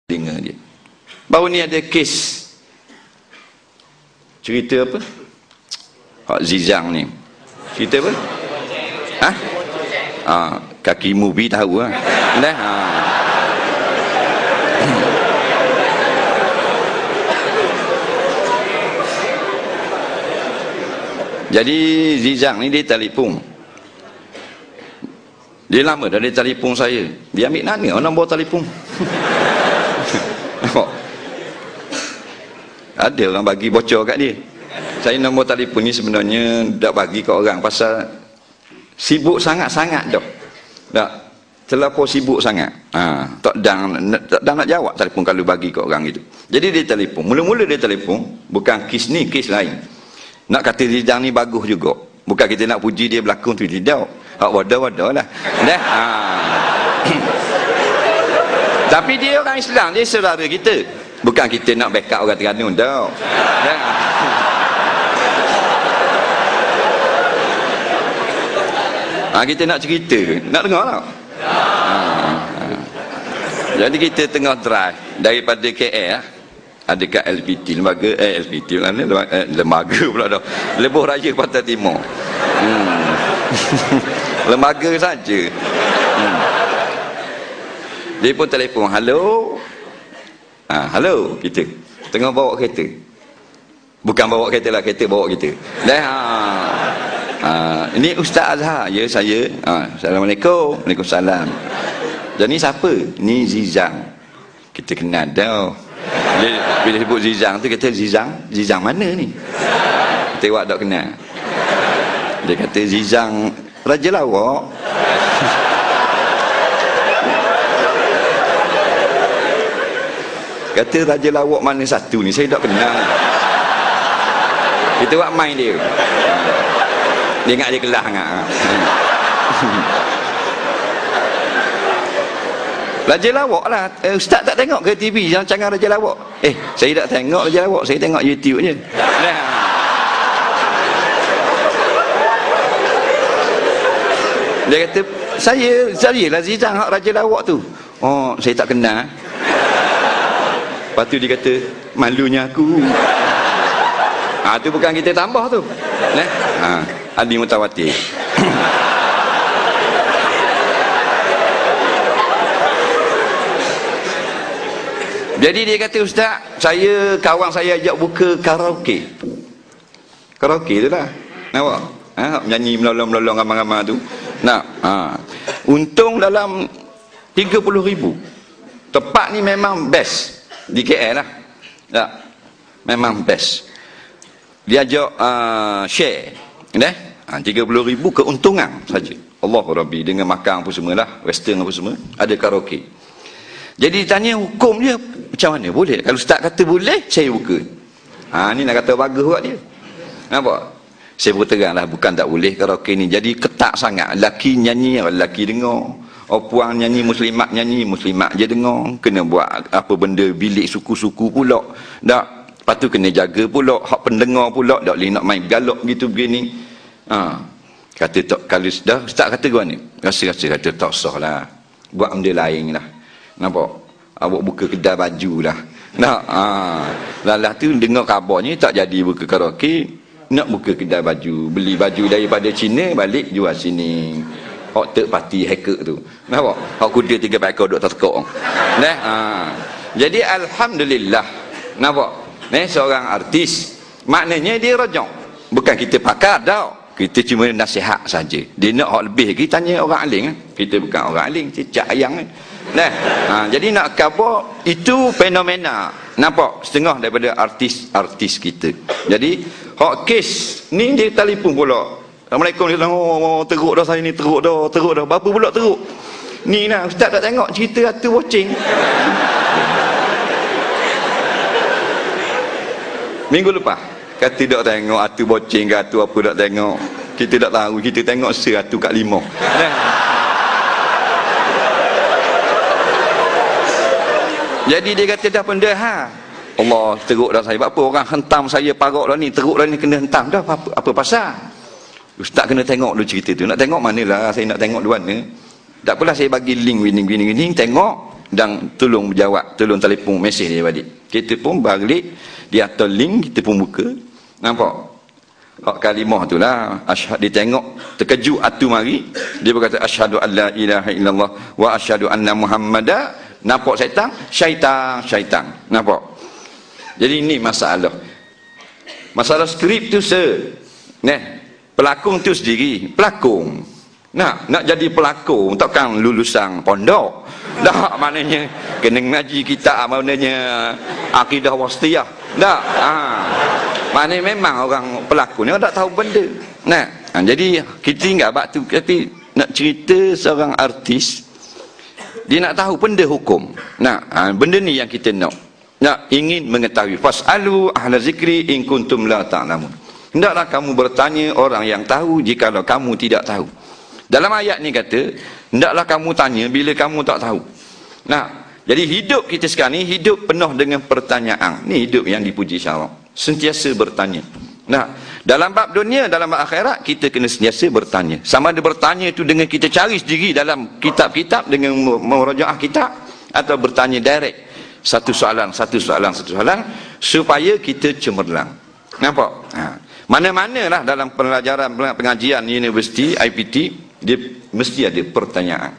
telinga dia. Baru ni ada kes cerita apa? Hak Zizang ni. Cerita apa? Ha? Kaki movie tahu lah. Dah. Jadi Zizang ni dia telefon. Dia lama dah dia telefon saya. Dia ambil mana nombor telefon? Ada orang bagi bocor kat dia. Saya nombor telefon ni sebenarnya tak bagi kat orang pasal sibuk sangat-sangat dah. Tak terlalu sibuk sangat. Tak nak jawab telefon kalau bagi kat orang itu. Jadi dia telefon. Mula-mula dia telefon bukan kes ni, kes lain. Nak kata Zizang ni bagus juga. Bukan kita nak puji dia berlakon tu tidak. Hak wadah-wadah lah. Dah. Tapi dia orang Islam, dia saudara kita. Bukan kita nak backup orang Terengganu dah. Kita nak cerita, nak dengar tak? Jadi kita tengah drive daripada KL ada kat LPT, LPT lembaga pula dah. Lebuh Raya Pantai Timur. Lembaga saja. Dia pun telefon, "Halo." Halo, kita tengah bawa kereta. Bukan bawa kereta lah, kereta bawa kita. Dah. Ini Ustaz Azhar. Ya, saya. Assalamualaikum. Waalaikumsalam. Jadi siapa? Ni Zizang. Kita kenal dah. Bila sebut Zizang tu kata Zizang mana ni? Kita awak tak kenal. Dia kata Zizang Raja Lawak. Kata Raja Lawak mana satu ni, saya tak kenal. Kita buat main dia. Dia ingat dia kelah sangat. Raja Lawak lah. Ustaz tak tengok ke TV jangan Raja Lawak? Saya tak tengok Raja Lawak, saya tengok YouTube je. Dia kata, saya lah Zizang hak Raja Lawak tu. Oh, saya tak kenal. Lepas tu dia kata, malunya aku. Tu bukan kita tambah tu. Adi Mutawatir. Jadi dia kata, Ustaz, kawan saya ajak buka karaoke. Karaoke tu lah. Nampak? Menyanyi melolong-melolong ramai-ramai tu. Untung dalam 30,000. Tempat ni memang best. Di KL lah. Tak? Memang best. Dia ajak share. 30,000 keuntungan saja. Allahu Rabbi, dengan makan apa semua lah, western apa semua, ada karaoke. Jadi ditanya hukum dia macam mana? Boleh? Kalau Ustaz kata boleh, saya buka. Ni nak kata bagus buat dia. Nampak? Saya berterang lah, bukan tak boleh karaoke ni. Jadi ketat sangat. Lelaki nyanyi, lelaki dengar. Puan nyanyi, muslimat je dengar. Kena buat apa benda bilik suku-suku pula. Tak? Lepas tu kena jaga pula. Hak pendengar pula. Tak boleh nak main galak gitu begini. Kata tak, kalau dah Ustaz kata gua ni. Rasa-rasa kata tak sah lah. Buat benda lain lah. Nampak? Awak buka kedai baju lah. Nak? Lalah tu dengar kabarnya tak jadi buka karaoke. Nak buka kedai baju. Beli baju daripada Cina, balik jual sini. Hak third party hacker tu. Nampak? Hak kuda 3 ekor duk tertekuk. Jadi alhamdulillah. Nampak? Seorang artis. Maknanya dia rajak. Bukan kita pakar tau. Kita cuma nasihat saja. Dia nak hak lebih lagi, tanya orang alim. Kita bukan orang alim, cicak ayang. Jadi nak khabar itu fenomena. Nampak? Setengah daripada artis-artis kita. Jadi hak kes ni dia telefon pula. Assalamualaikum. Dia teruk dah saya ni, teruk dah. Berapa pula teruk? Ni lah, Ustaz tak tengok cerita Atu Watching. Minggu lepas kata tak tengok Atu Watching ke Atu apa tak tengok. Kita tak tahu, kita tengok Atu kat 5. Jadi dia kata dah benda Allah teruk dah saya. Apa orang hentam saya parok dah ni, teruk dah ni, kena hentam dah. Apa pasal? Ustaz kena tengok dulu cerita tu. Nak tengok manalah, saya nak tengok dua mana. Tak apalah, saya bagi link gini, tengok. dan tolong jawab, tolong telefon mesej dia balik. Kita pun balik, dia atur link, kita pun buka. Nampak? Hak kalimah tu lah. Dia tengok, terkejut atu mari. Dia berkata, asyhadu an la ilaha illallah wa asyhadu anna muhammada. Nampak syaitan? Syaitan. Nampak? Jadi ini masalah. Masalah skrip tu pelakon tu sendiri. Pelakon. Nak jadi pelakon, takkan lulusan pondok. Dah, maknanya kena ngaji kitab, maknanya akidah wasitiyah. Tak. Maknanya memang orang pelakon ni tak tahu benda. Jadi kita tinggal bab tu, tapi nak cerita seorang artis, dia nak tahu benda hukum. Benda ni yang kita nak ingin mengetahui. Fasalu ahla zikri in kuntum la ta'lamun. Hendaklah kamu bertanya orang yang tahu jikalau kamu tidak tahu. Dalam ayat ni kata, hendaklah kamu tanya bila kamu tak tahu. Jadi hidup kita sekarang ni hidup penuh dengan pertanyaan. Ni hidup yang dipuji syarak. Sentiasa bertanya. Dalam bab dunia, dalam bab akhirat, kita kena sentiasa bertanya. Sama ada bertanya itu dengan kita cari sendiri dalam kitab-kitab dengan merajaah kitab, atau bertanya direct satu soalan supaya kita cemerlang. Nampak? Mana-mana lah dalam pelajaran pengajian universiti, IPT, dia mesti ada pertanyaan.